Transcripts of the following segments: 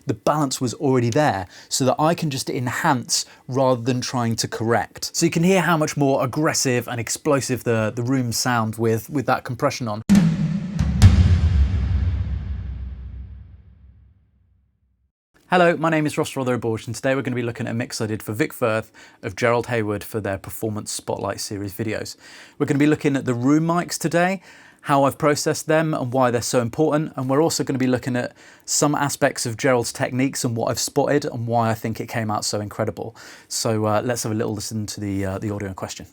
the balance was already there so that I can just enhance rather than trying to correct. So you can hear how much more aggressive and explosive the rooms sound with that compression on. Hello, my name is Ross Rotherbush, and today we're going to be looking at a mix I did for Vic Firth of Gerald Heyward for their Performance Spotlight series videos. We're going to be looking at the room mics today, how I've processed them and why they're so important, and we're also going to be looking at some aspects of Gerald's techniques and what I've spotted and why I think it came out so incredible. So let's have a little listen to the audio in question.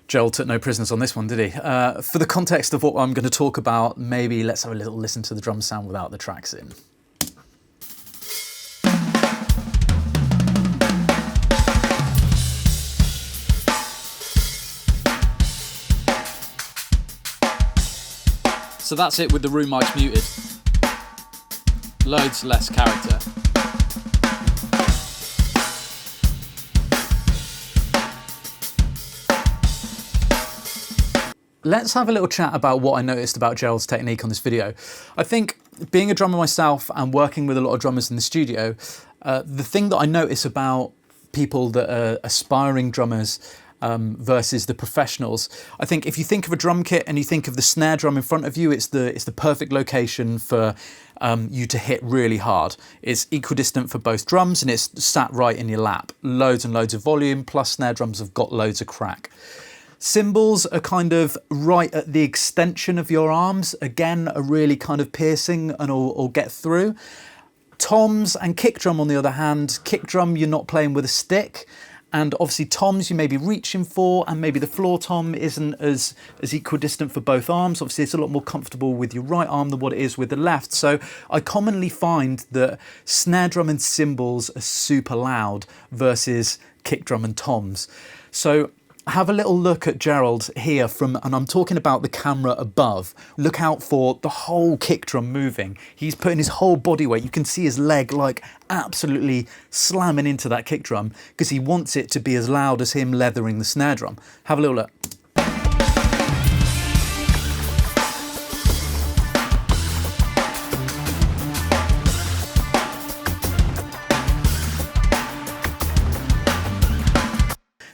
Gerald took no prisoners on this one, did he? For the context of what I'm going to talk about, maybe let's have a little listen to the drum sound without the tracks in. So that's it with the room mics muted. Loads less character. Let's have a little chat about what I noticed about Gerald's technique on this video. I think being a drummer myself and working with a lot of drummers in the studio, the thing that I notice about people that are aspiring drummers versus the professionals, I think if you think of a drum kit and you think of the snare drum in front of you, it's the perfect location for you to hit really hard. It's equidistant for both drums and it's sat right in your lap. Loads and loads of volume, plus snare drums have got loads of crack. Cymbals are kind of right at the extension of your arms, again, are really kind of piercing and will get through. Toms and kick drum, on the other hand, kick drum you're not playing with a stick, and obviously toms you may be reaching for, and maybe the floor tom isn't as equidistant for both arms. Obviously it's a lot more comfortable with your right arm than what it is with the left. So I commonly find that snare drum and cymbals are super loud versus kick drum and toms. So have a little look at Gerald here and I'm talking about the camera above. Look out for the whole kick drum moving. He's putting his whole body weight. You can see his leg like absolutely slamming into that kick drum because he wants it to be as loud as him leathering the snare drum. Have a little look.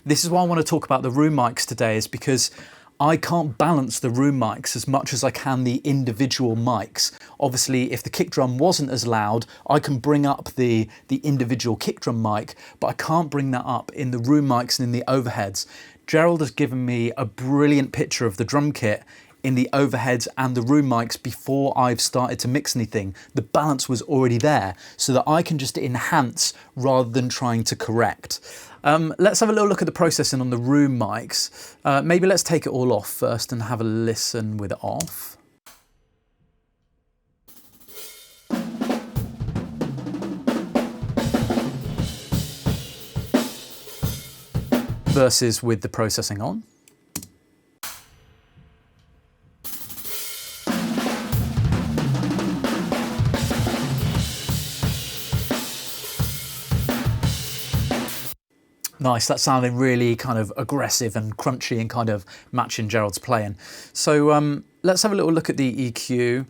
This is why I want to talk about the room mics today, is because I can't balance the room mics as much as I can the individual mics. Obviously, if the kick drum wasn't as loud, I can bring up the individual kick drum mic, but I can't bring that up in the room mics and in the overheads. Gerald has given me a brilliant picture of the drum kit in the overheads and the room mics before I've started to mix anything. The balance was already there so that I can just enhance rather than trying to correct. Let's have a little look at the processing on the room mics. Maybe let's take it all off first and have a listen with it off. Versus with the processing on. Nice, that's sounding really kind of aggressive and crunchy and kind of matching Gerald's playing. So let's have a little look at the EQ.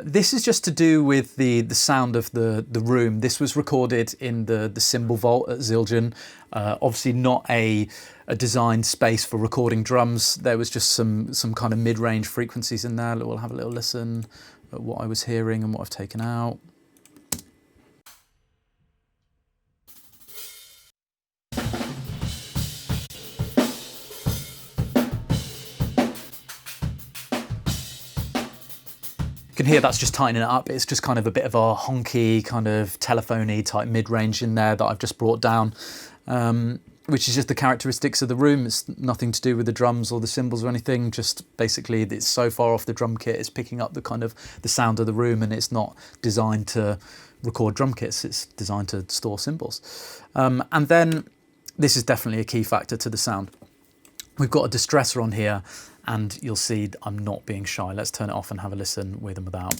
This is just to do with the sound of the room. This was recorded in the cymbal vault at Zildjian. Obviously not a designed space for recording drums. There was just some kind of mid-range frequencies in there. We'll have a little listen at what I was hearing and what I've taken out. You can hear that's just tightening it up. It's just kind of a bit of a honky, kind of telephony type mid-range in there that I've just brought down, which is just the characteristics of the room. It's nothing to do with the drums or the cymbals or anything. Just basically it's so far off the drum kit, it's picking up the kind of the sound of the room, and it's not designed to record drum kits. It's designed to store cymbals. And then this is definitely a key factor to the sound. We've got a distressor on here, and you'll see I'm not being shy. Let's turn it off and have a listen with and without.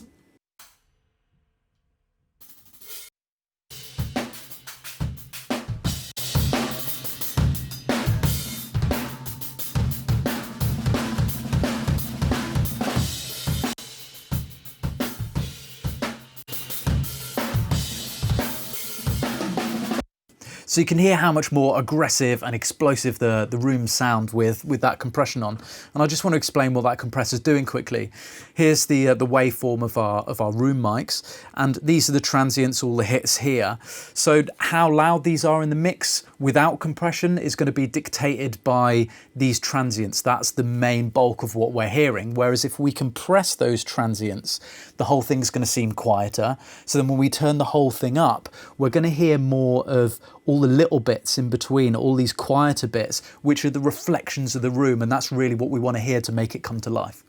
So you can hear how much more aggressive and explosive the rooms sound with that compression on. And I just want to explain what that compressor's doing quickly. Here's the waveform of our room mics, and these are the transients, all the hits here. So how loud these are in the mix without compression is going to be dictated by these transients. That's the main bulk of what we're hearing. Whereas if we compress those transients, the whole thing's going to seem quieter. So then when we turn the whole thing up, we're going to hear more of all the little bits in between, all these quieter bits, which are the reflections of the room, and that's really what we want to hear to make it come to life.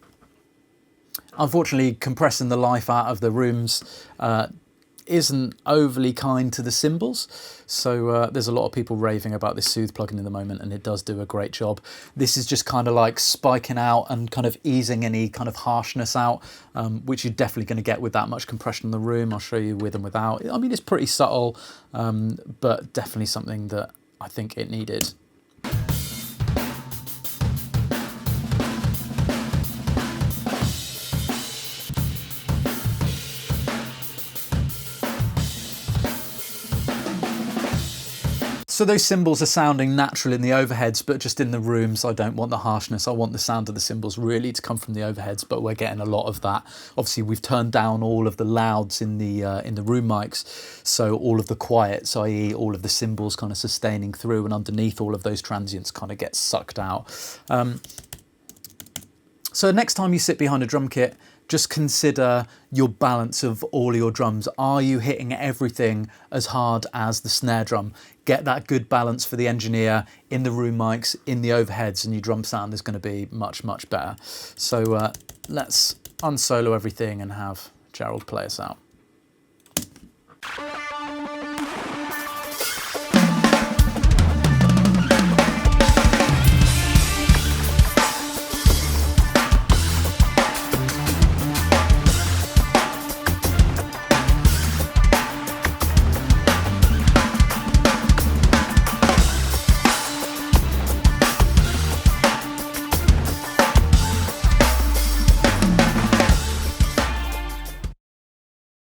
Unfortunately, compressing the life out of the rooms isn't overly kind to the cymbals, so there's a lot of people raving about this Soothe plugin in the moment, and it does do a great job. This is just kind of like spiking out and kind of easing any kind of harshness out, which you're definitely going to get with that much compression in the room. I'll show you with and without. I mean, it's pretty subtle, but definitely something that I think it needed. So those cymbals are sounding natural in the overheads, but just in the rooms, I don't want the harshness. I want the sound of the cymbals really to come from the overheads, but we're getting a lot of that. Obviously, we've turned down all of the louds in the room mics, so all of the quiets, i.e. all of the cymbals kind of sustaining through, and underneath all of those transients kind of get sucked out. So next time you sit behind a drum kit, just consider your balance of all your drums. Are you hitting everything as hard as the snare drum? Get that good balance for the engineer in the room mics, in the overheads, and your drum sound is going to be much, much better. So let's unsolo everything and have Gerald play us out.